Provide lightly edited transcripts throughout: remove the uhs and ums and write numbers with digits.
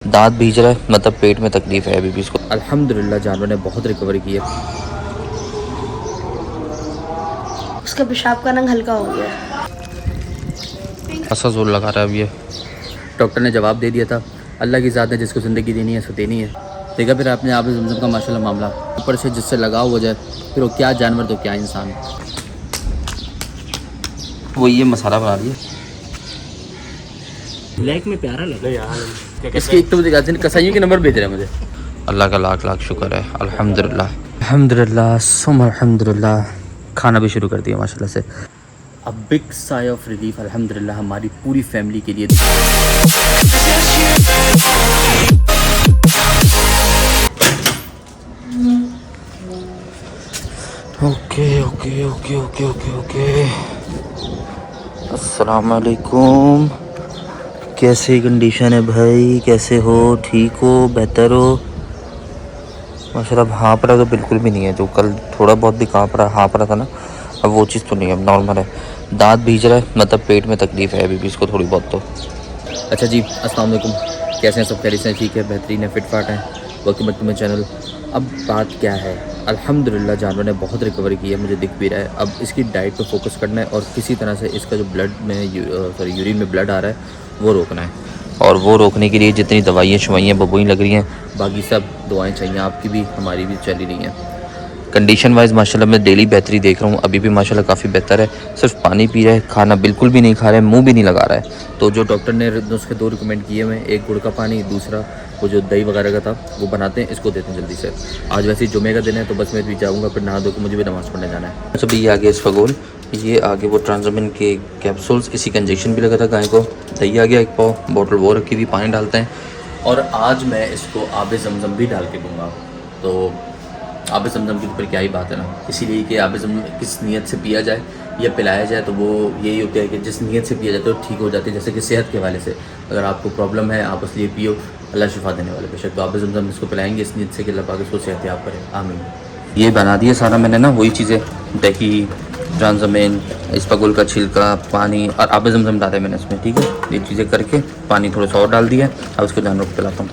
दांत भीज रहा है, मतलब पेट में तकलीफ है अभी भी इसको। अल्हम्दुलिल्लाह जानवर ने बहुत रिकवरी की है। उसका पेशाब का रंग हल्का हो गया। ऐसा जोर लगा रहा है अब ये। डॉक्टर ने जवाब दे दिया था, अल्लाह की ज़ात ने जिसको ज़िंदगी देनी है उसको देनी है। देखा फिर आपने आब ज़मज़म का माशाल्लाह मामला, ऊपर से जिससे लगाव हो जाए फिर वो क्या जानवर तो क्या इंसान। वो ये मसाला बना दिया ब्लैक में प्यारा लगा यार। इसकी एक तो मुझे कसाइयों के नंबर भेज रहे हैं मुझे। अल्लाह का लाख लाख शुक्र है, अल्हम्दुलिल्लाह अल्हम्दुलिल्लाह सुम अल्हम्दुलिल्लाह। खाना भी शुरू कर दिया माशाल्लाह से। A big sigh of relief अल्हम्दुलिल्लाह हमारी पूरी फैमिली के लिए। Okay okay okay okay okay okay. अस्सलाम वालेकुम। कैसी कंडीशन है भाई, कैसे हो, ठीक हो, बेहतर हो? माशाल्लाह हाँफ रहा तो बिल्कुल भी नहीं है, जो कल थोड़ा बहुत भी हाँफ रहा था ना, अब वो चीज़ तो नहीं है, अब नॉर्मल है। दांत भीज रहा है, मतलब पेट में तकलीफ़ है अभी भी इसको थोड़ी बहुत तो। अच्छा जी, अस्सलाम वालेकुम। कैसे हैं सब? खैरियत से? ठीक है, बेहतरीन है, फिट फाट है। Welcome back to my channel. अब बात क्या है, अल्हम्दुलिल्लाह जानवर ने बहुत रिकवरी की है, मुझे दिख भी रहा है। अब इसकी डाइट पे फोकस करना है और किसी तरह से इसका जो ब्लड में यूरिन में ब्लड आ रहा है वो रोकना है। और वो रोकने के लिए जितनी दवाइयाँ शवाइयाँ बबूई लग रही हैं, बाकी सब दवाएं चाहिए, आपकी भी हमारी भी चल ही रही हैं। कंडीशन वाइज माशाल्लाह मैं डेली बेहतरी देख रहा हूँ, अभी भी माशाल्लाह काफ़ी बेहतर है। सिर्फ पानी पी रहा है, खाना बिल्कुल भी नहीं खा रहा है, मुंह भी नहीं लगा रहा है। तो जो डॉक्टर ने नुस्खे दो रिकमेंड किए हुए, एक गुड़ का पानी, दूसरा वो जो दही वगैरह का था वो बनाते हैं, इसको देते हैं जल्दी से। आज वैसे ही जुमे का दिन है तो बस मैं भी जाऊँगा, फिर नहा धो के मुझे भी नमाज़ पढ़ने जाना है। अच्छा भैया आगे इसफगोल, ये आगे वो ट्रांसमिन के कैप्सूल्स, इसी का इंजेक्शन भी लगा था गाय को। दही आ गया एक पाव, बोतल वो रखी हुई, पानी डालते हैं। और आज मैं इसको आब ज़मज़म भी डाल के दूँगा। तो आब ज़मज़म की ऊपर क्या ही बात है ना, इसीलिए कि आब ज़मज़म किस नीयत से पिया जाए या पिलाया जाए, तो वो यही होता है कि जिस नीयत से पिया जाए तो ठीक हो जाती है। जैसे कि सेहत के हवाले से अगर आपको प्रॉब्लम है, आप इसलिए पियो, अल्लाह शिफा देने वाले बेशक। तो आब ज़मज़म इसको पिलाएंगे इस नीयत से कि अल्लाह पाक इसको सेहत याब करे, आमीन। ये बना दिया सारा मैंने ना, वही चीज़ें, दही, ट्रांसमिन, इसफगोल का छिलका, पानी और आब ज़मज़म डाले मैंने इसमें, ठीक है। ये चीज़ें करके पानी थोड़ा सा और डाल दिया, अब उसको जानवर को पिलाता हूँ।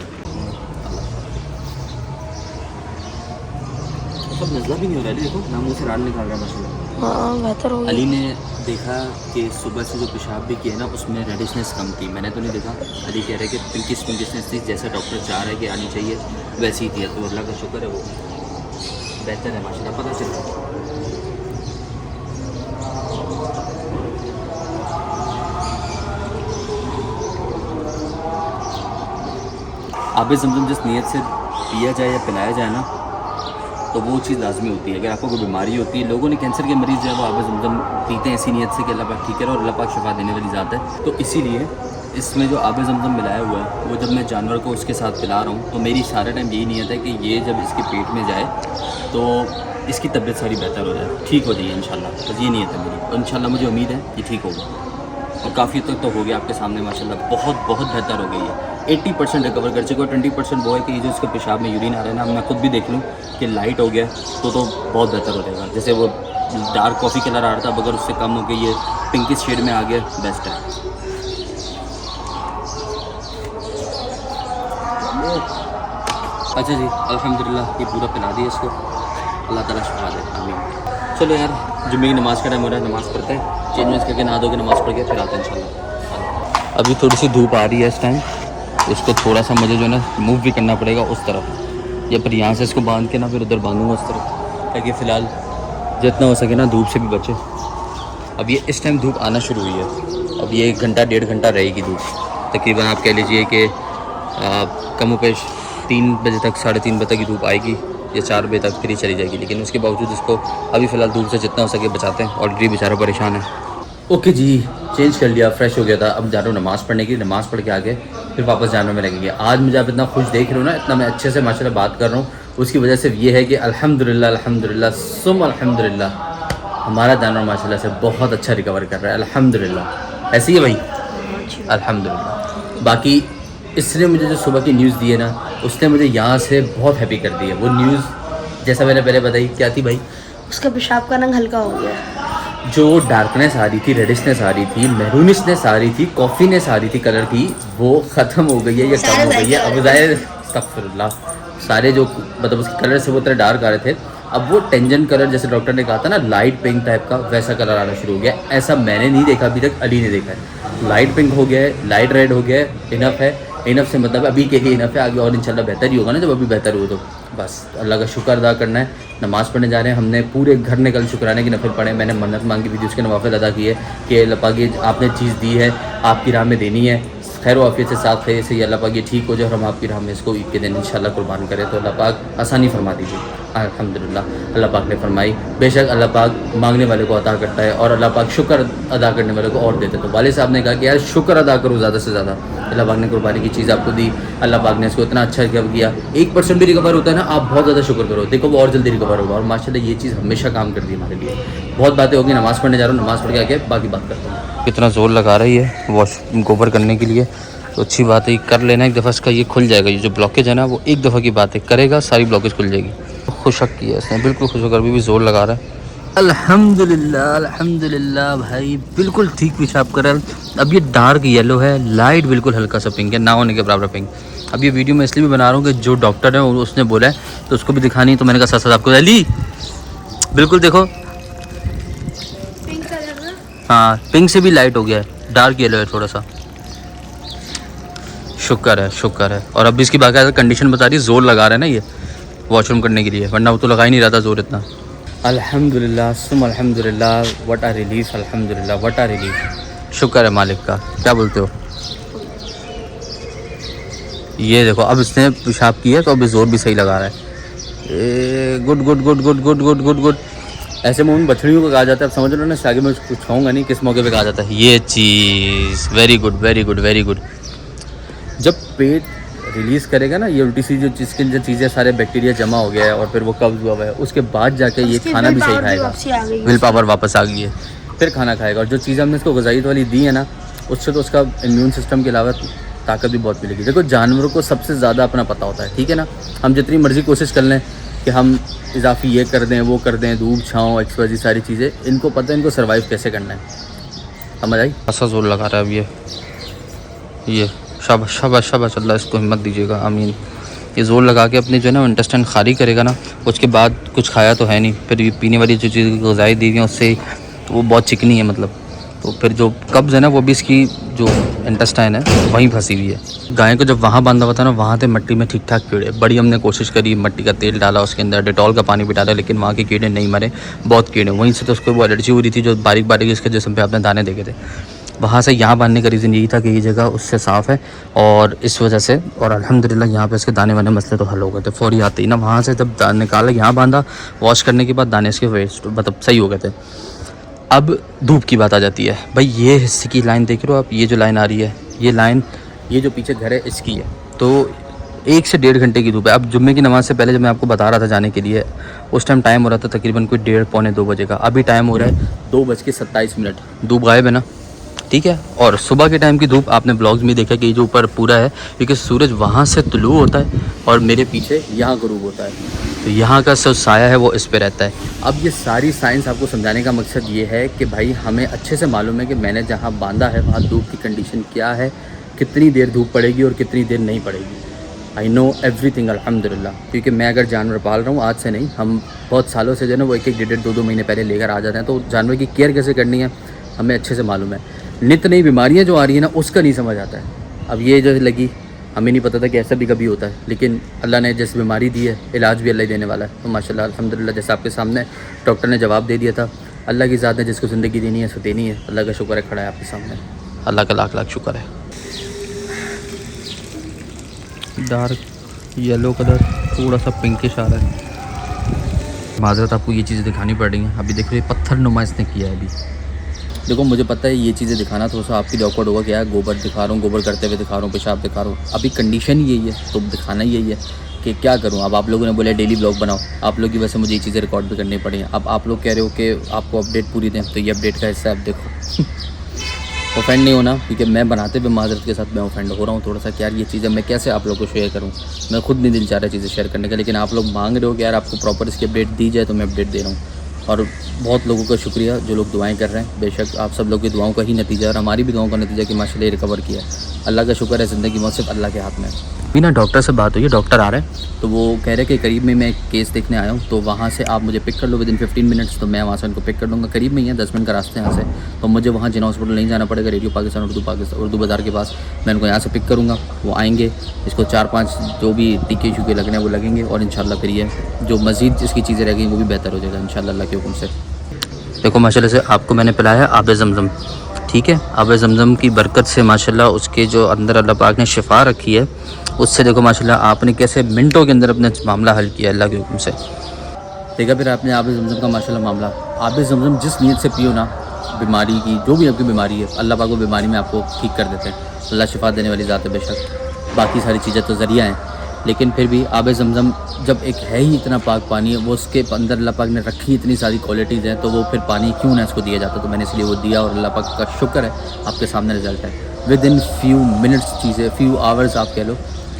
सब नज़ला भी नहीं हो रहा है, देखो ना मुँह से राड निकाल रहा है माशाल्लाह। हाँ बेहतर हो गया। अली ने देखा कि सुबह से जो पेशाब भी किया ना उसमें रेडिशनेस कम थी, मैंने तो नहीं देखा। अली कह रहे कि पिंकिशनेस थी, जैसा डॉक्टर चाह रहा है कि आनी चाहिए वैसी ही थी। तो अल्लाह का शुक्र है, वो बेहतर है माशाल्लाह, पता चला। आब ज़मज़म जिस नीयत से पिया जाए या पिलाया जाए ना, तो वो चीज़ लाजमी होती है। अगर आपको कोई बीमारी होती है, लोगों ने कैंसर के मरीज़ जो है वो आब ज़मज़म पीते हैं इसी नीयत से कि अल्लाह पाक ठीक है और अल्लाह पाक शिफा देने वाली ज़ात है। तो इसीलिए इसमें जो आब ज़मज़म मिलाया हुआ है वो जब मैं जानवर को इसके साथ पिला रहा हूँ तो मेरी सारा टाइम यही नीयत है कि ये जब इसके पेट में जाए तो इसकी तबीयत सारी बेहतर हो जाए, ठीक हो जाए इंशाल्लाह। बस ये नीयत है मेरी, और इंशाल्लाह मुझे उम्मीद है कि ठीक होगा। और काफ़ी तक तो हो गया आपके सामने माशाल्लाह, बहुत बहुत बेहतर हो गई है। 80% रिकवर कर चुके हो। 20% वो है कि ये जो इसके पेशाब में यूरिन आ रहा है ना, मैं खुद भी देख लूँ कि लाइट हो गया तो बहुत बेहतर हो जाएगा। जैसे वो डार्क कॉफ़ी कलर आ रहा था, अब अगर उससे कम हो के ये पिंकिश शेड में आ गया, बेस्ट है। अच्छा जी, अल्हम्दुलिल्लाह ये पूरा पिला दिया इसको, अल्लाह ताला शिफा दे, आमीन। चलो यार, जुम्मे की नमाज़ का टाइम हो रहा है, नमाज़ पढ़ते हैं, चेंज वेंज करके नहा धो के नमाज़ पढ़ के फिर आते हैं इंशाल्लाह। अभी थोड़ी सी धूप आ रही है इस टाइम, इसको थोड़ा सा मुझे जो है ना मूव भी करना पड़ेगा उस तरफ, या फिर यहाँ से इसको बांध के ना फिर उधर बांधूंगा उस तरफ, ताकि फ़िलहाल जितना हो सके ना धूप से भी बचे। अब ये इस टाइम धूप आना शुरू हुई है, अब ये 1 घंटा 1.5 घंटा रहेगी धूप तकरीबन। आप कह लीजिए कि कम पेश 3 बजे तक, 3:30 बजे तक की धूप आएगी या 4 बजे तक फिर ही चली जाएगी। लेकिन उसके बावजूद इसको अभी फ़िलहाल धूप से जितना हो सके बचाते हैं, ऑलरेडी बेचारा परेशान है। ओके जी, चेंज कर लिया, फ्रेश हो गया था, अब जा रहा हूँ नमाज़ पढ़ने की। नमाज़ पढ़ के आके फिर वापस जानवर में लगेंगे। आज मुझे आप इतना खुश देख रहे हो ना, इतना मैं अच्छे से माशाल्लाह बात कर रहा हूँ, उसकी वजह से ये है कि अल्हम्दुलिल्लाह अल्हम्दुलिल्लाह सुम अल्हम्दुलिल्लाह हमारा जानवर माशाल्लाह से बहुत अच्छा रिकवर कर रहा है, अल्हम्दुलिल्लाह। ऐसी है भाई, अल्हम्दुलिल्लाह। बाकी इसने मुझे जो सुबह की न्यूज़ दी है ना, उसने मुझे यहाँ से बहुत हैप्पी कर दी है। वो न्यूज़ जैसा मैंने पहले बताई क्या थी भाई, उसका पेशाब का रंग हल्का हो गया। जो डार्कनेस आ रही थी, रेडिशनेस आ रही थी, मैरूनिशनेस आ रही थी, कॉफीनेस आ रही थी कलर की, वो ख़त्म हो गई है या कम हो गई है। अब ज़ाहिर अस्तगफिरुल्लाह, सारे जो मतलब उसके कलर से वो तरह डार्क आ रहे थे, अब वो टेंजेंट कलर जैसे डॉक्टर ने कहा था ना, लाइट पिंक टाइप का, वैसा कलर आना शुरू हो गया। ऐसा मैंने नहीं देखा अभी तक, अली ने देखा है। लाइट पिंक हो गया है, लाइट रेड हो गया है, इनफ है। इनफ से मतलब अभी के लिए इनफ है, आगे और इंशाल्लाह बेहतर ही होगा ना, जब अभी बेहतर हो तो बस अल्लाह का शुक्र अदा करना है। नमाज़ पढ़ने जा रहे हैं, हमने पूरे घर ने कल शुक्राने की नफिल पढ़े, मैंने मन्नत मांगी भी थी, उसके नवाफिल अदा किए कि अल्लाह पाक ये आपने चीज़ दी है, आपकी राह में देनी है, खैर वाफियत से साथ खैर से अल्लाह पाक ये ठीक हो जाए और हम आपकी राह में इसको ईद के दिन इंशाल्लाह कुर्बान करें, तो अल्लाह पाक आसानी फरमा दीजिए। अल्हम्दुलिल्लाह अल्लाह पाक ने फरमाई। बेशक अल्लाह पाक मांगने वाले को अता करता है और अल्लाह पाक शुक्र अदा करने वाले को और देते। तो वाले साहब ने कहा कि यार शुक्र अदा करो ज़्यादा से ज़्यादा, अल्लाह पाक ने कुर्बानी की चीज़ आपको दी, अल्लाह पाक ने इसको इतना अच्छा किया। 1% भी रिकवर होता है ना, आप बहुत ज़्यादा शुक्र करो, देखो वो और जल्दी रिकवर होगा। और माशाल्लाह ये चीज़ हमेशा काम कर दी हमारे लिए। बहुत बातें होगी, नमाज़ पढ़ने जा रहा हूँ, नमाज़ पढ़ के आके बाकी बात करता हूँ। कितना ज़ोर लगा रही है वॉश गोबर करने के लिए, तो अच्छी बात है, कर लेना एक दफ़ा, इसका ये खुल जाएगा। ये जो ब्लॉकेज है ना, वो एक दफ़ा की बात है, करेगा सारी ब्लॉकेज खुल जाएगी। खुशक किया इसने, बिल्कुल खुश होकर भी ज़ोर लगा रहा है। अल्हम्दुलिल्लाह अल्हम्दुलिल्लाह भाई, बिल्कुल ठीक पेशाब कर रहा है। अब ये डार्क येलो है, लाइट बिल्कुल हल्का सा पिंक है, ना होने के बराबर पिंक। अब ये वीडियो मैं इसलिए भी बना रहा हूँ कि जो डॉक्टर है उसने बोला है तो उसको भी दिखानी है, तो मैंने कहा साथ आपको अली बिल्कुल देखो, पिंक कलर ना, हाँ पिंक से भी लाइट हो गया है, डार्क येलो है थोड़ा सा। शुक्र है शुक्र है। और अब इसकी बाकायदा कंडीशन बता रही है, जोर लगा रहा है ना ये वॉशरूम करने के लिए, वरना वो तो लगा ही नहीं रहा था जोर इतना। अल्हम्दुलिल्लाह सुम अल्हम्दुलिल्लाह, व्हाट आ रिलीफ, अल्हम्दुलिल्लाह व्हाट आ रिलीफ। शुक्र है मालिक का, क्या बोलते हो। ये देखो अब इसने पेशाब किया तो अब जोर भी सही लगा रहा है। Good good good good good good good good. ऐसे मुँह में बछड़ियों को कहा जाता है, अब समझ लो ना, आगे मैं कुछ खाऊंगा नहीं, किस मौके पे कहा जाता है ये चीज़। Very good very good very good. जब पेट रिलीज़ करेगा ना, ये उल्टी सी जो जिसके जो चीज़ें सारे बैक्टीरिया जमा हो गया है और फिर वो कब्ज हुआ हुआ है, उसके बाद जाके ये खाना भी सही खाएगा, विल पावर वापस आ गई है, फिर खाना खाएगा। और जो चीज़ हमने इसको ग़िज़ाइयत वाली दी है ना, उससे तो उसका इम्यून सिस्टम के अलावा ताकत भी बहुत मिलेगी। देखो जानवरों को सबसे ज़्यादा अपना पता होता है, ठीक है ना। हम जितनी मर्ज़ी कोशिश कर लें कि हम इजाफी ये कर दें वो कर दें, धूप छाँव एक्सवाइज़ सारी चीज़ें, इनको पता है इनको सर्वाइव कैसे करना है। समझ आई। ऐसा जोर लगा रहा है अब ये शाबाश शाबाश शाबाश, अल्लाह इसको हिम्मत दीजिएगा, आमीन। ये जोर लगा के अपने जो है ना इंटेस्टाइन खाली करेगा ना, उसके बाद कुछ खाया तो है नहीं, फिर ये पीने वाली जो चीज़ ग़िज़ाई दी हुई है उससे तो वो बहुत चिकनी है मतलब, तो फिर जो कब्ज़ है ना वो भी इसकी जो इंटेस्टाइन है वहीं फंसी हुई है। गाय को जब वहाँ बांधा हुआ था ना, वहाँ से मिट्टी में ठीक ठाक कीड़े, बड़ी हमने कोशिश करी, मिट्टी का तेल डाला उसके अंदर, डेटॉल का पानी भी डाला, लेकिन वहाँ के कीड़े नहीं मरे, बहुत कीड़े। वहीं से तो उसको वो एलर्जी हो रही थी, जो बारीक बारीक इसके जिस्म पे आपने दाने देखे थे। वहाँ से यहाँ बांधने का रीज़न यही था कि ये जगह उससे साफ़ है और इस वजह से, और अल्हम्दुलिल्लाह यहाँ पे इसके दाने वाने मसले तो हल हो गए थे फौरी आते ही ना। वहाँ से जब निकाला, यहाँ बांधा, वॉश करने के बाद दाने इसके वेस्ट मतलब सही हो गए थे। अब धूप की बात आ जाती है भाई, ये हिस्से की लाइन देख रहे हो आप, ये जो लाइन आ रही है, ये लाइन, ये जो पीछे घर है इसकी है, तो 1 से 1.5 घंटे की धूप है। अब जुम्मे की नमाज़ से पहले जब मैं आपको बता रहा था जाने के लिए, उस टाइम टाइम हो रहा था तकरीबन कोई 1:30 पौने 2 बजे का। अभी टाइम हो रहा है 2:27, धूप गायब है ना, ठीक है। और सुबह के टाइम की धूप आपने ब्लॉग्स में देखा कि जो ऊपर पूरा है, क्योंकि सूरज वहाँ से तुलू होता है और मेरे पीछे यहाँ गुरूब होता है, तो यहाँ का जो साया है वो इस पे रहता है। अब ये सारी साइंस आपको समझाने का मकसद ये है कि भाई हमें अच्छे से मालूम है कि मैंने जहाँ बांधा है वहाँ धूप की कंडीशन क्या है, कितनी देर धूप पड़ेगी और कितनी देर नहीं पड़ेगी। आई नो एवरीथिंग अल्हम्दुलिल्लाह, क्योंकि मैं अगर जानवर पाल रहा हूँ आज से नहीं, हम बहुत सालों से जो है ना वो 1-1, 1.5, 2-2 महीने पहले लेकर आ जाते हैं, तो जानवर की केयर कैसे करनी है हमें अच्छे से मालूम है। नित नई बीमारियाँ जो आ रही है ना, उसका नहीं समझ आता है। अब ये जो लगी, हमें नहीं पता था कि ऐसा भी कभी होता है, लेकिन अल्लाह ने जैसे बीमारी दी है, इलाज भी अल्लाह ही देने वाला है। तो माशाल्लाह अल्हम्दुलिल्लाह, जैसे आपके सामने डॉक्टर ने जवाब दे दिया था, अल्लाह की ज़ात ने जिसको ज़िंदगी देनी है उसको देनी है। अल्लाह का शुक्र है, खड़ा है आपके सामने, अल्लाह का लाख लाख शुक्र है। डार्क येलो कलर, थोड़ा सा पिंकिश आ रहा है। माजरत आपको ये चीज़ें दिखानी पड़ रही हैं। अभी देखो ये पत्थर नुमा इसने किया है। अभी देखो मुझे पता है ये चीज़ें दिखाना थोड़ा सा आपकी ऑकवर्ड होगा, क्या है गोबर दिखा रहा हूँ, गोबर करते हुए दिखा रहा हूँ, पेशाब दिखा रहा हूँ। अभी कंडीशन ही यही है तो दिखाना यही है कि क्या करूँ। अब आप लोगों ने बोला डेली ब्लॉग बनाओ, आप लोग की वजह से मुझे ये चीज़ें रिकॉर्ड भी करनी पड़ी हैं। अब आप लोग कह रहे हो कि आपको अपडेट पूरी दें, तो ये अपडेट का हिस्सा है। अब देखो ऑफेंड नहीं होना, क्योंकि मैं बनाते हुए माजरत के साथ मैं ऑफेंड हो रहा हूँ थोड़ा सा कि यार ये चीज़ें मैं कैसे आप लोगों को शेयर करूँ। मैं खुद नहीं दिल चाह रहा चीज़ें शेयर करने का, लेकिन आप लोग मांग रहे हो कि यार आपको प्रॉपर इसकी अपडेट दी जाए, तो मैं अपडेट दे रहा हूँ। और बहुत लोगों का शुक्रिया जो लोग दुआएं कर रहे हैं। बेशक आप सब लोग की दुआओं का ही नतीजा और हमारी भी दुआओं का नतीजा कि माशाल्लाह रिकवर किया। अल्लाह का शुक्र है, ज़िंदगी मौत सिर्फ अल्लाह के हाथ में है। अभी ना डॉक्टर से बात हुई है, डॉक्टर आ रहे हैं तो वो कह रहे हैं कि करीब में मैं एक केस देखने आया हूँ, तो वहाँ से आप मुझे पिक कर लो विदिन 15 मिनट्स। तो मैं वहाँ से उनको पिक कर लूँगा, करीब में ही है 10 मिनट का रास्ते यहाँ से। तो मुझे वहाँ जिना हॉस्पिटल नहीं जाना पड़ेगा, रेडियो पाकिस्तान उर्दू बाज़ार के पास। मैं उनको यहाँ से पिक करूँगा, वो आएँगे, इसको 4-5 जो भी टीके शूके लगने हैं वो लगेंगे और इंशाल्लाह फिर ये जो मज़ीद इसकी चीज़ें रह गई वो भी बेहतर हो जाएगा इंशाल्लाह अल्लाह के हुक्म से। देखो माशाल्लाह से आपको मैंने पिलाया आब ज़मज़म, ठीक है। आब ज़मज़म की बरकत से माशाल्लाह उसके जो अंदर अल्लाह पाक ने शिफा रखी है, उससे देखो माशाल्लाह आपने कैसे मिनटों के अंदर अपना मामला हल किया अल्लाह के हुक्म से। देखा फिर आपने आब ज़मज़म का माशाल्लाह मामला। आब ज़मज़म जिस नीयत से पियो ना, बीमारी की जो भी आपकी बीमारी है अल्लाह पाक वो बीमारी में आपको ठीक कर देते हैं। अल्लाह शिफा देने वाली ज़ात है बेशक, बाकी सारी चीज़ें तो ज़रिया हैं, लेकिन फिर भी आब ज़मज़म जब एक है ही इतना पाक पानी है, वो उसके अंदर अल्लाह पाक ने रखी इतनी सारी क्वालिटीज़ हैं, तो वो फिर पानी क्यों ना इसको दिया जाता। तो मैंने इसलिए वो दिया और अल्लाह पाक का शुक्र है आपके सामने रिज़ल्ट है। विद इन फ्यू मिनट्स चीज़ें, फ्यू आवर्स आप कह लो,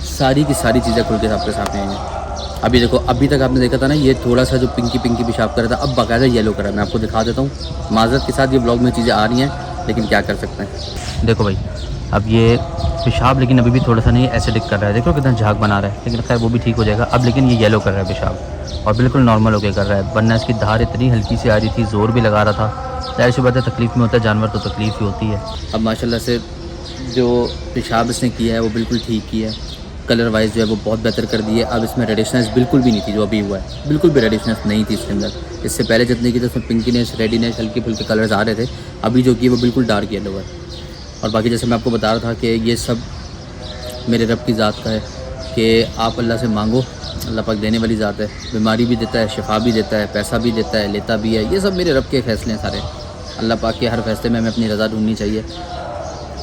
सारी की सारी चीज़ें खुल के आपके सामने आई हैं। अभी देखो, अभी तक आपने देखा था ना ये थोड़ा सा जो पिंकी पेशाब कर रहा था, अब बाकायदा येलो कर रहा है। मैं आपको दिखा देता हूँ, माज़रत के साथ ये व्लॉग में चीज़ें आ रही हैं, लेकिन क्या कर सकते हैं। देखो भाई, अब ये पेशाब लेकिन अभी भी थोड़ा सा नहीं एसिडिक कर रहा है, देखो कितना झाग बना रहा है, लेकिन खैर वो भी ठीक हो जाएगा अब। लेकिन ये येलो कर रहा है पेशाब और बिल्कुल नॉर्मल होकर कर रहा है, वरना इसकी धार इतनी हल्की सी आ रही थी, ज़ोर भी लगा रहा था। जाहिर सी बात है तकलीफ़ में होता है जानवर, तो तकलीफ़ ही होती है। अब माशाल्लाह से जो पेशाब इसने किया है वो बिल्कुल ठीक किया है, कलर वाइज जो है वो बहुत बेहतर कर दी है। अब इसमें रेडिशनेस बिल्कुल भी नहीं थी, जो अभी हुआ है बिल्कुल भी रेडिशनेस नहीं थी इसके अंदर। इससे पहले जितनी की तो उसमें पिंकीनेस, रेडीनेस, हल्के फुल्के कलर्स आ रहे थे, अभी जो कि वो बिल्कुल डार्क येलो है। और बाकी जैसे मैं आपको बता रहा था कि ये सब मेरे रब की ज़ात का है कि आप अल्लाह से मांगो, अल्लाह पाक देने वाली ज़ात है, बीमारी भी देता है, शिफा भी देता है, पैसा भी देता है, लेता भी है। ये सब मेरे रब के फ़ैसले हैं सारे। अल्लाह पाक के हर फैसले में हमें अपनी रज़ा ढूंढनी चाहिए।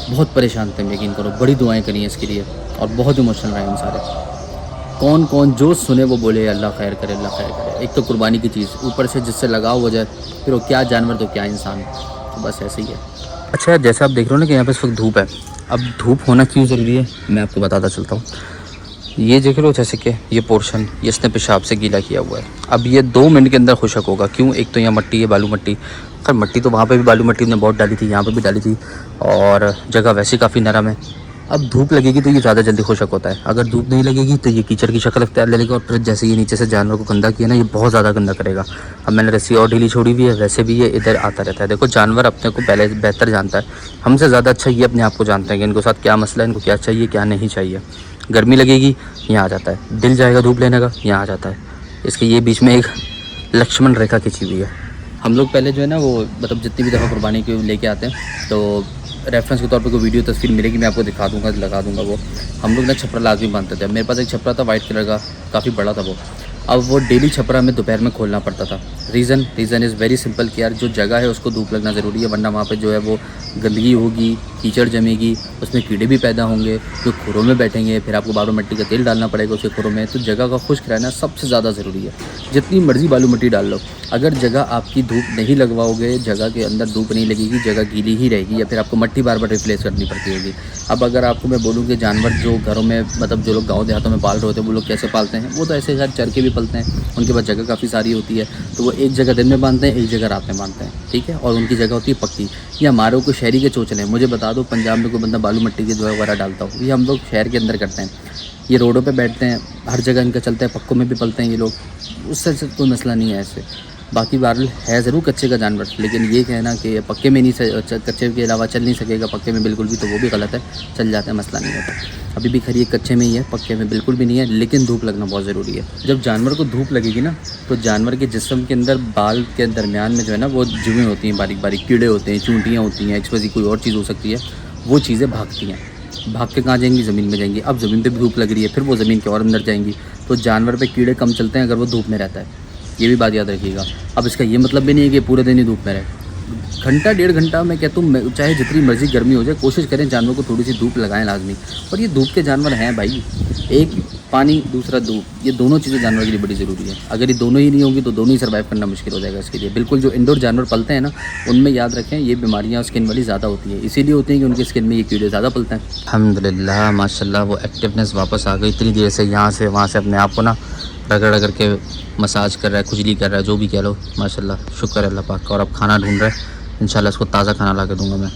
बहुत परेशान थे, यकीन करो, बड़ी दुआएं करी हैं इसके लिए और बहुत इमोशनल रहे हम सारे। कौन कौन जो सुने वो बोले अल्लाह खैर करे, अल्लाह खैर करे। एक तो कुर्बानी की चीज़, ऊपर से जिससे लगाव हो जाए, फिर वो क्या जानवर तो क्या इंसान, तो बस ऐसे ही है। अच्छा, जैसे आप देख रहे हो ना कि यहाँ पे इस वक्त धूप है। अब धूप होना क्यों ज़रूरी है मैं आपको बताता चलता हूँ। ये देख लो जैसे कि ये पोर्शन ये इसने पेशाब से गीला किया हुआ है। अब ये 2 मिनट के अंदर खुशक होगा। क्यों? एक तो यहाँ मट्टी है, बालू मट्टी। खैर मट्टी तो वहाँ पे भी बालू मट्टी ने बहुत डाली थी, यहाँ पे भी डाली थी, और जगह वैसे काफ़ी नरम है। अब धूप लगेगी तो ये ज़्यादा जल्दी खुशक होता है, अगर धूप नहीं लगेगी तो ये कीचड़ की शक्ल अख्तियार ले लेगा और फिर जैसे ये नीचे से जानवर को गंदा किया ना, ये बहुत ज़्यादा गंदा करेगा। अब मैंने रस्सी और ढीली छोड़ी हुई है, वैसे भी ये इधर आता रहता है। देखो जानवर अपने को पहले बेहतर जानता है, हमसे ज़्यादा अच्छा ये अपने आप को जानता है कि इनको साथ क्या मसला है, इनको क्या चाहिए क्या नहीं चाहिए। गर्मी लगेगी यहाँ आ जाता है, दिल जाएगा धूप लेने का यहाँ आ जाता है। इसके ये बीच में एक लक्ष्मण रेखा खींची हुई है। हम लोग पहले जो है ना वो मतलब जितनी भी दफ़ा कुर्बानी के लेके आते हैं तो रेफरेंस के तौर पे कोई वीडियो तस्वीर मिलेगी, मैं आपको दिखा दूंगा, लगा दूंगा। वो हम लोग ना छपरा लाजमी बांधते थे। मेरे पास एक छपरा था वाइट कलर का, काफ़ी बड़ा था वो। अब वो डेली छपरा में दोपहर में खोलना पड़ता था। रीज़न इज़ वेरी सिंपल कि यार जो जगह है उसको धूप लगना ज़रूरी है, वरना वहाँ पे जो है वो गंदगी होगी, कीचड़ जमेगी, उसमें कीड़े भी पैदा होंगे जो खुरों में बैठेंगे, फिर आपको बालू मिट्टी का तेल डालना पड़ेगा उसके खुरों में। तो जगह का खुश्क रहना सबसे ज़्यादा ज़रूरी है। जितनी मर्ज़ी बालू मिट्टी डाल लो, अगर जगह आपकी धूप नहीं लगवाओगे, जगह के अंदर धूप नहीं लगेगी, जगह गीली ही रहेगी, या फिर आपको मट्टी बार बार रिप्लेस करनी पड़ती होगी। अब अगर आपको मैं बोलूँ कि जानवर जो घरों में मतलब जो लोग गाँव देहातों में पाल रहे होते हैं वो लोग कैसे पालते हैं, वो तो ऐसे घर चर के भी पलते हैं, उनके पास जगह काफ़ी सारी होती है, तो वो एक जगह दिन में बांधते हैं, एक जगह रात में बांधते हैं, ठीक है। और उनकी जगह होती है पक्की। ये हमारे को शहरी के चोचले हैं। मुझे बता दो पंजाब में कोई बंदा बालू मिट्टी के जो है वगैरह डालता हो, ये हम लोग शहर के अंदर करते हैं। ये रोडों पे बैठते हैं, हर जगह इनका चलता है, पक्कों में भी पलते हैं ये लोग, उससे कोई मसला नहीं है ऐसे। बाकी बहरहाल है ज़रूर कच्चे का जानवर, लेकिन ये कहना कि पक्के में नहीं कच्चे के अलावा चल नहीं सकेगा पक्के में बिल्कुल भी, तो वो भी गलत है। चल जाता है, मसला नहीं होता। अभी भी खरी कच्चे में ही है, पक्के में बिल्कुल भी नहीं है, लेकिन धूप लगना बहुत ज़रूरी है। जब जानवर को धूप लगेगी ना, तो जानवर के जिस्म के अंदर बाल के दरमियान में जो है ना वो जुएँ होती हैं, बारीक बारीक कीड़े होते हैं, चूंटियाँ होती हैं, एक्सपोजी कोई और चीज़ हो सकती है, वो चीज़ें भागती हैं। भाग के कहाँ जाएंगी? ज़मीन में जाएंगी। अब ज़मीन पे भी धूप लग रही है, फिर वो ज़मीन के और अंदर जाएंगी, तो जानवर पे कीड़े कम चलते हैं अगर वो धूप में रहता है। ये भी बात याद रखिएगा। अब इसका ये मतलब भी नहीं है कि पूरे दिन ही धूप में रहे। घंटा 1.5 घंटा मैं कहता हूँ, चाहे जितनी मर्जी गर्मी हो जाए, कोशिश करें जानवर को थोड़ी सी धूप लगाएं लाजमी। और ये धूप के जानवर हैं भाई, एक पानी दूसरा धूप, ये दोनों चीज़ें जानवर के लिए बड़ी ज़रूरी है। अगर ये दोनों ही नहीं होंगी तो दोनों ही सर्वाइव करना मुश्किल हो जाएगा इसके लिए। बिल्कुल जो इंडोर जानवर पलते हैं ना, उनमें याद रखें ये बीमारियाँ स्किन वाली ज़्यादा होती है, इसीलिए होती हैं कि उनकी स्किन में ये कीड़े ज़्यादा पलते हैं। अल्हम्दुलिल्लाह माशाल्लाह वो एक्टिवनेस वापस आ गई। इतनी देर से यहाँ से वहाँ से अपने आप को ना रगड़ करके मसाज कर रहा है, खुजली कर रहा है, जो भी कह लो। माशाल्लाह शुक्र है अल्लाह पाक का। और अब खाना ढूंढ रहा है, इंशाल्लाह इसको ताज़ा खाना ला के दूँगा मैं।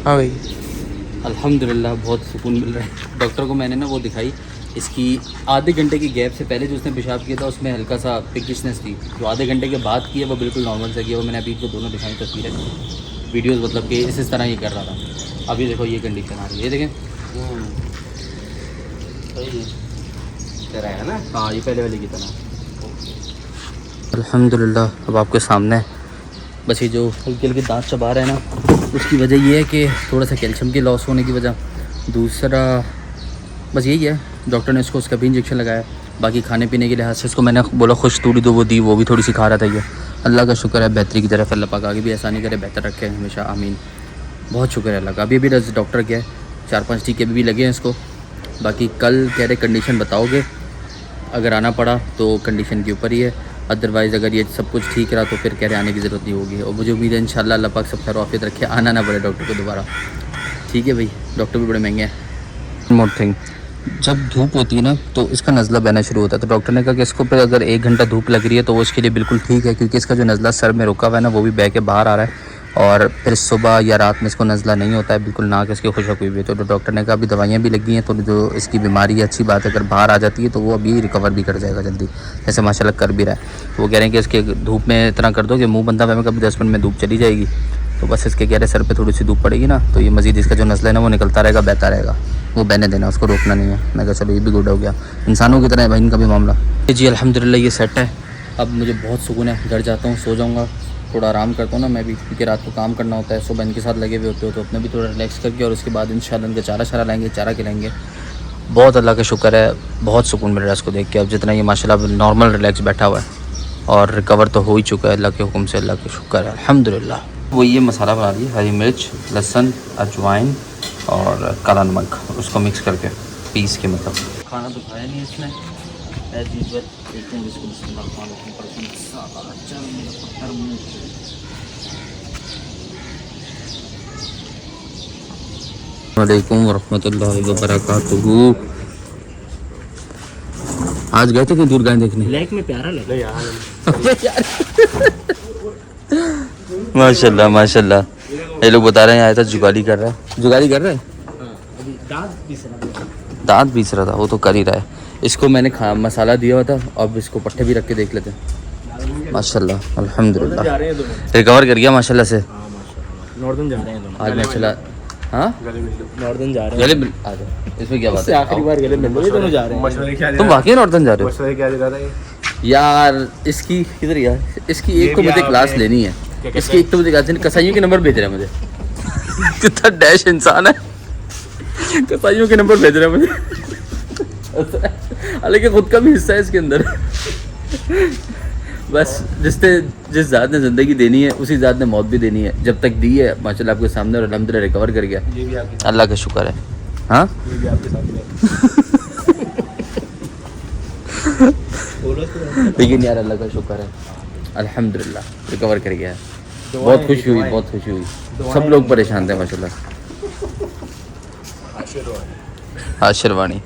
हाँ भाई, अल्हम्दुलिल्लाह बहुत सुकून मिल रहा है। डॉक्टर को मैंने ना वो दिखाई, इसकी आधे घंटे की गैप से पहले जो उसने पेशाब किया था उसमें हल्का सा पिकिशनेस थी, जो आधे घंटे के बाद की है वो बिल्कुल नॉर्मल से किया। वो मैंने अभी को दोनों दिखाई तस्वीरें, वीडियोस, मतलब कि इस तरह ही कर रहा था। अभी देखो ये कंडीशन आ रही है, ये देखें। तेरा है ना? हाँ ये पहले वाली की तरह। अल्हम्दुलिल्लाह अब आपके सामने है। बस ये जो हल्के हल्के दांत चबा रहे हैं ना, उसकी वजह ये है कि थोड़ा सा कैल्शियम की लॉस होने की वजह। दूसरा बस यही है, डॉक्टर ने इसको उसका भी इंजेक्शन लगाया। बाकी खाने पीने के लिहाज से इसको मैंने बोला खुश तूड़ी दो, वो दी, वो भी थोड़ी सी खा रहा था। ये अल्लाह का शुक्र है, बेहतरी की तरफ अल्लाह पाक आगे भी आसानी करे, बेहतर रखे हमेशा, आमीन। बहुत शुक्र है अल्लाह का। अभी डॉक्टर गया, 4-5 टीके भी लगे हैं इसको। बाकी कल कह रहे कंडीशन बताओगे, अगर आना पड़ा तो कंडीशन के ऊपर ही है, अदरवाइज़ अगर ये सब कुछ ठीक रहा तो फिर कह रहे आने की ज़रूरत नहीं होगी। और मुझे उम्मीद है इंशाल्लाह अल्लाह पाक सब खैर आफियत रखे, आना ना पड़े डॉक्टर को दोबारा। ठीक है भाई, डॉक्टर भी बड़े महंगे हैं। मोर थिंग, जब धूप होती है ना तो इसका नज़ला बहना शुरू होता है, तो डॉक्टर ने कहा कि इसको फिर अगर 1 घंटा धूप लग रही है तो वो इसके लिए बिल्कुल ठीक है, क्योंकि इसका जो नज़ला सर में रुका हुआ है ना वो भी बह के बाहर आ रहा है। और फिर सुबह या रात में इसको नज़ला नहीं होता है, बिल्कुल नाक इसकी खुशक हुई हुई है। तो डॉक्टर ने कहा अभी दवाइयाँ भी लगी हैं, तो जो इसकी बीमारी है, अच्छी बात है, अगर बाहर आ जाती है तो वो अभी रिकवर भी कर जाएगा जल्दी, जैसे माशाल्लाह कर भी रहा है। तो वो कह रहे हैं कि इसके धूप में इतना कर दो कि मुँह बंदा हुआ में कभी 10 मिनट में धूप चली जाएगी, तो बस इसके कह रहे सर पर थोड़ी सी धूप पड़ेगी ना तो ये मज़ीद इसका जो नज़ला है ना वो निकलता रहेगा, बहता रहेगा, वो बहने देना, उसको रोकना नहीं है। मैं कहा चलो ये भी गुड हो गया, इंसानों की तरह है भाई इनका भी मामला। जी अल्हम्दुलिल्लाह ये सेट है। अब मुझे बहुत सुकून है, घर जाता हूँ, सो जाऊँगा, थोड़ा आराम करता हूँ ना मैं भी, क्योंकि रात को काम करना होता है। सुबह इनके साथ लगे हुए होते हो तो अपने भी थोड़ा रिलैक्स करके और उसके बाद इंशाल्लाह इनका चारा लाएंगे, चारा खिलाएंगे। बहुत अल्लाह का शुक्र है, बहुत सुकून मिल रहा है इसको देख के। अब जितना ये माशाल्लाह नॉर्मल रिलैक्स बैठा हुआ है और रिकवर तो हो ही चुका है अल्लाह के हुक्म से, अल्लाह के शुक्र है अल्हम्दुलिल्लाह। वो ये मसाला बना दिया, हरी मिर्च, लहसुन, अजवाइन और काला नमक, उसको मिक्स करके पीस के, मतलब खाना तो खाया नहीं इसने एज यूजुअल। देखते हैं इसको वालेकुम वरहमतुल्लाहि वबरकातुहू। आज गए थे कहीं दूर गाय देखने? ब्लैक में प्यारा लगा यार। माशाल्लाह माशाल्लाह। ये लोग बता रहे हैं आया था जुगाली कर रहा है, जुगाली कर रहा है, अभी दांत पीस रहा था, वो तो कर ही रहा है। इसको मैंने मसाला दिया हुआ था, अब इसको पट्टे भी रख के देख लेते हैं। माशाल्लाह अल्हम्दुलिल्लाह जा रहे हैं दोनों। रिकवर कर गया माशाल्लाह से। नॉर्दर्न जा रहे हैं दोनों। आज मैं चला, हाँ नॉर्दर्न जा रहे गले मिल आ जाओ, इसमें क्या बात हैं। है? आखिरी बार गले मिल रहे दोनों जा रहे हैं। तुम वाकई नॉर्दर्न जा रहे हो? मशवरे क्या दे रहा था यार इसकी किधर यार, इसकी एक तो मुझे क्लास लेनी है, इसकी एक तो मुझे क्लास लेनी। कसाईयों के नंबर भेज रहा है मुझे। कितना डैश इंसान है, कसाईयों के नंबर भेज रहा है मुझे, हालांकि खुद का भी हिस्सा है इसके अंदर। बस जिस ज़ात ने ज़िंदगी देनी है उसी ज़ात ने मौत भी देनी है, जब तक दी है माशाल्लाह आपके सामने, और अल्हम्दुलिल्लाह रिकवर कर गया, ये भी आपके अल्लाह का शुक्र है। हाँ ये भी आपके साथ लेकिन यार अल्लाह का शुक्र है अल्हम्दुलिल्लाह रिकवर कर गया है। बहुत खुशी हुई, बहुत खुशी हुई। सब लोग परेशान थे माशाल्लाह। आशीर्वाणी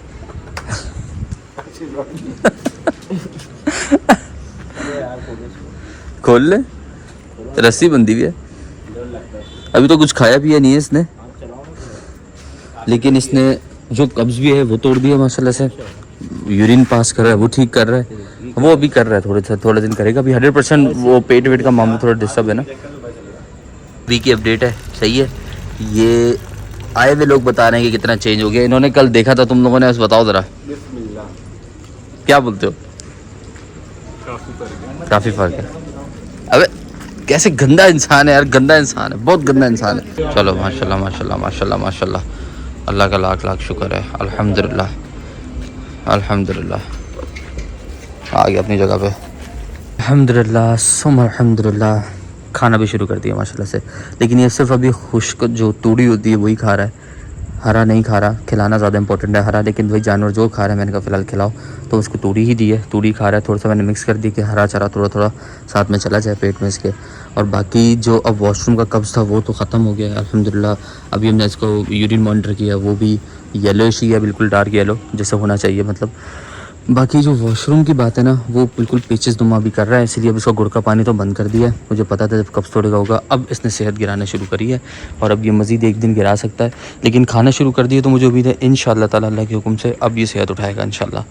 खोल ले, रस्सी बंधी हुई है। अभी तो कुछ खाया पिया नहीं है इसने, लेकिन इसने जो कब्ज भी है वो तोड़ दिया माशाल्लाह से। यूरिन पास कर रहा है, वो ठीक कर रहा है, वो अभी कर रहा है, थोड़े दिन करेगा। अभी 100% वो पेट वेट का मामला थोड़ा डिस्टर्ब है ना। अभी की अपडेट है, सही है। ये आए हुए लोग बता रहे हैं कि कितना चेंज हो गया। इन्होंने कल देखा था तुम लोगों ने, बस बताओ ज़रा क्या बोलते हो? काफ़ी फ़र्क है। अबे कैसे गंदा इंसान है यार, गंदा इंसान है, बहुत गंदा इंसान है। चलो माशाल्लाह माशाल्लाह माशाल्लाह माशाल्लाह, अल्लाह का लाख लाख शुक्र है, अल्हम्दुलिल्लाह अल्हम्दुलिल्लाह। आ गया अपनी जगह पे, अल्हम्दुलिल्लाह सुम अल्हम्दुलिल्लाह। खाना भी शुरू कर दिया माशाल्लाह से, लेकिन ये सिर्फ अभी खुश्क जो तूड़ी होती है वही खा रहा है। हरा नहीं खा रहा, खिलाना ज़्यादा इंपॉर्टेंट है हरा, लेकिन वही जानवर जो खा रहा है मैंने कहा फ़िलहाल खिलाओ, तो उसको तूड़ी ही दी है, तूड़ी खा रहा है। थोड़ा सा मैंने मिक्स कर दी कि हरा चारा थोड़ा थोड़ा साथ में चला जाए पेट में इसके। और बाकी जो अब वॉशरूम का कब्ज़ था वो तो ख़त्म हो गया है अल्हम्दुलिल्लाह। अभी हमने इसको यूरिन मॉनिटर किया, वो भी येलोइश ही है, बिल्कुल डार्क येलो जैसे होना चाहिए मतलब। बाकी जो वॉशरूम की बात है ना वो बिल्कुल पेचेस दुमा भी कर रहा है, इसलिए अब इसका गुड़ का पानी तो बंद कर दिया है। मुझे पता था जब कब्ज़ थोड़े का होगा, अब इसने सेहत गिराना शुरू करी है और अब ये मज़ीद एक दिन गिरा सकता है, लेकिन खाना शुरू कर दिया तो मुझे उम्मीद है इंशाअल्लाह ताला अल्लाह के हुक्म से अब ये सेहत उठाएगा इंशाअल्लाह।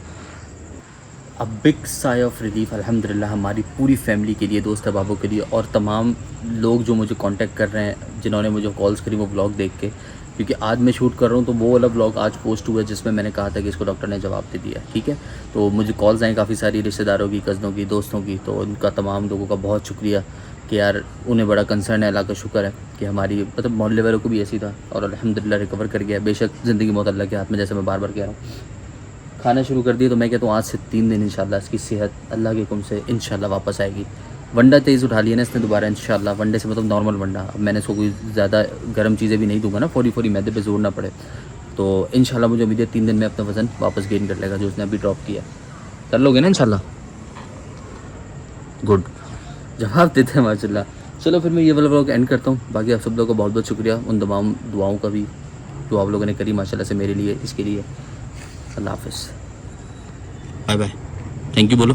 अब बिग साई ऑफ रिलीफ अल्हम्दुलिल्लाह हमारी पूरी फैमिली के लिए, दोस्त अहबाबों के लिए और तमाम लोग जो मुझे कांटेक्ट कर रहे हैं, जिन्होंने मुझे कॉल्स करी वो ब्लॉग देख के, क्योंकि आज मैं शूट कर रहा हूँ तो वो वाला ब्लॉग आज पोस्ट हुआ है जिसमें मैंने कहा था कि इसको डॉक्टर ने जवाब दे दिया, ठीक है। तो मुझे कॉल्स आई काफ़ी सारी रिश्तेदारों की, कज़नों की, दोस्तों की, तो उनका तमाम लोगों का बहुत शुक्रिया कि यार उन्हें बड़ा कंसर्न है, अल्लाह का शुक्र है कि हमारी मतलब मोहल्ले वालों को भी ऐसी था और अल्हम्दुलिल्लाह रिकवर कर गया। बेशक ज़िंदगी मौत अल्लाह के हाथ में, जैसे मैं बार बार कह रहा हूँ। खाना शुरू कर दिया तो मैं कहता हूँ आज से 3 दिन इंशाल्लाह इसकी सेहत अल्लाह के हुक्म से इंशाल्लाह वापस आएगी। वंडा तेज़ उठा लिया ना इसने दोबारा इंशाल्लाह, वनडे से मतलब नॉर्मल वंडा। अब मैंने इसको कोई ज़्यादा गर्म चीज़ें भी नहीं दूंगा ना, फौरी मैदे पे जोर ना पड़े, तो इंशाल्लाह मुझे उम्मीद है 3 दिन में अपना वज़न वापस गेन कर लेगा जो उसने अभी ड्रॉप किया। कर लोगे ना इंशाल्लाह? गुड, जवाब देते हैं माशाल्लाह। चलो फिर मैं ये वाला व्लॉग एंड करता हूँ। बाकी आप सब लोगों का बहुत बहुत शुक्रिया उन तमाम दुआओं का भी जो आप लोगों ने करी माशाल्लाह से मेरे लिए, इसके लिए। अल्लाह हाफ़िज़, बाय बाय, थैंक यू बोलो।